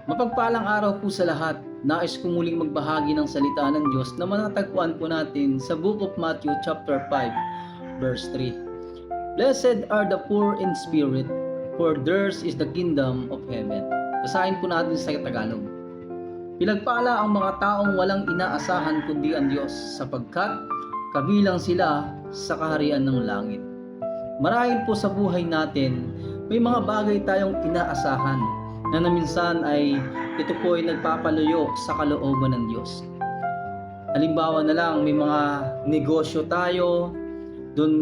Mapagpalang araw po sa lahat. Nais ko muling magbahagi ng salita ng Diyos na matatagpuan po natin sa Book of Matthew chapter 5 verse 3. Blessed are the poor in spirit, for theirs is the kingdom of heaven. Basahin po natin sa Tagalog. Pinagpala ang mga taong walang inaasahan kundi ang Diyos, sapagkat kabilang sila sa kaharian ng langit. Marahil po sa buhay natin, may mga bagay tayong inaasahan na minsan ay ito po ay nagpapaluyo sa kalooban ng Diyos. Halimbawa na lang, may mga negosyo tayo, doon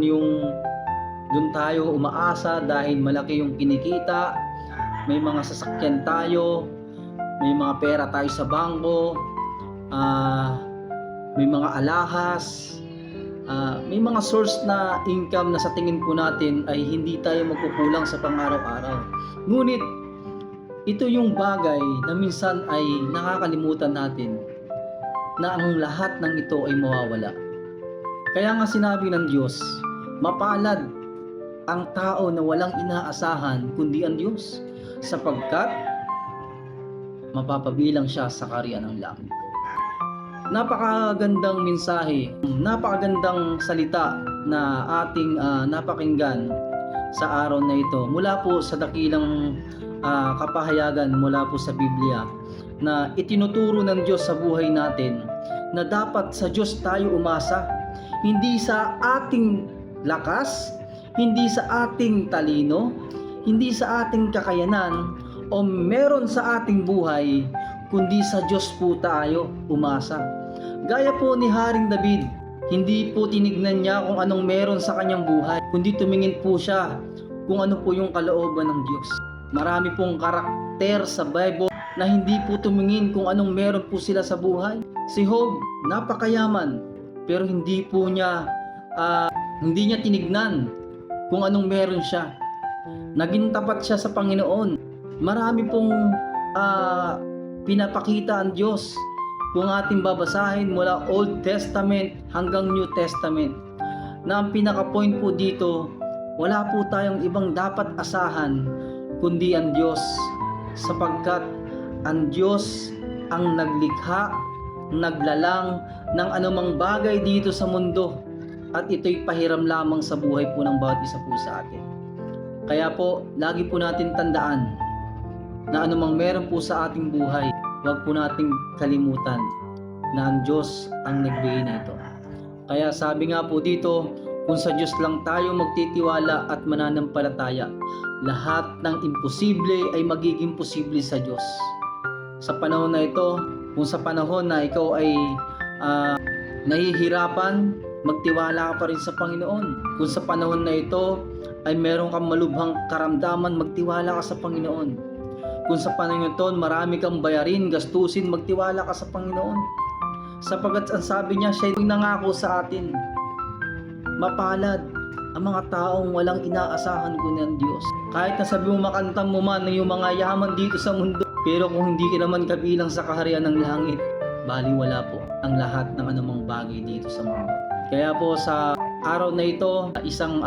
tayo umaasa dahil malaki yung kinikita, may mga sasakyan tayo, may mga pera tayo sa bangko, may mga alahas, may mga source na income na sa tingin po natin ay hindi tayo magkukulang sa pang-araw-araw. Ngunit ito yung bagay na minsan ay nakakalimutan natin na ang lahat ng ito ay mawawala. Kaya nga sinabi ng Diyos, mapalad ang tao na walang inaasahan kundi ang Diyos, sapagkat mapapabilang siya sa kaharian ng langit. Napakagandang mensahe, napakagandang salita na ating napakinggan sa araw na ito mula po sa dakilang kapahayagan mula po sa Biblia na itinuturo ng Diyos sa buhay natin na dapat sa Diyos tayo umasa, hindi sa ating lakas, hindi sa ating talino, hindi sa ating kakayanan o meron sa ating buhay, kundi sa Diyos po tayo umasa. Gaya po ni Haring David, hindi po tinignan niya kung anong meron sa kanyang buhay, kundi tumingin po siya kung ano po yung kalooban ng Diyos. Marami pong karakter sa Bible na hindi po tumingin kung anong meron po sila sa buhay. Si Job, napakayaman, pero hindi niya tinignan kung anong meron siya. Naging tapat siya sa Panginoon. Marami pong pinapakita ang Diyos kung ating babasahin mula Old Testament hanggang New Testament, na ang pinaka-point po dito, wala po tayong ibang dapat asahan kundi ang Diyos, sapagkat ang Diyos ang naglikha, naglalang ng anumang bagay dito sa mundo, at ito'y pahiram lamang sa buhay po ng bawat isa po sa atin. Kaya po, lagi po natin tandaan na anumang meron po sa ating buhay, huwag po nating kalimutan na ang Diyos ang nagbigay nito. Kaya sabi nga po dito, kung sa Diyos lang tayo magtitiwala at mananampalataya, lahat ng imposible ay magiging posible sa Diyos. Sa panahon na ito, kung sa panahon na ikaw ay nahihirapan, magtiwala ka pa rin sa Panginoon. Kung sa panahon na ito ay meron kang malubhang karamdaman, magtiwala ka sa Panginoon. Kung sa panahon ito marami kang bayarin, gastusin, magtiwala ka sa Panginoon. Sapagkat ang sabi niya, siya yung nangako sa atin, mapalad ang mga taong walang inaasahan kundi ang Diyos. Kahit na sabi mo makanta mo man ng yung mga yaman dito sa mundo, pero kung hindi ka naman kabilang sa kaharian ng langit, baliwala po ang lahat ng anumang bagay dito sa mundo. Kaya po sa araw na ito, isang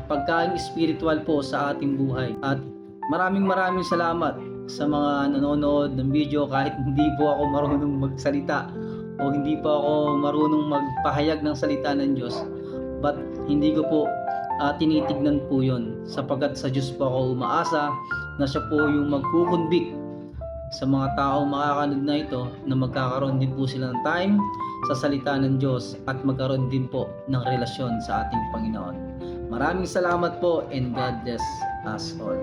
pagkain spiritual po sa ating buhay. At maraming salamat sa mga nanonood ng video kahit hindi po ako marunong magsalita o hindi po ako marunong magpahayag ng salita ng Diyos. But hindi ko po tinitignan po yun, sapagkat sa Diyos po ako umaasa na siya po yung magkukunbik sa mga tao makakanood na ito, na magkakaroon din po sila ng time sa salita ng Diyos at magkaroon din po ng relasyon sa ating Panginoon. Maraming salamat po, and God bless us all.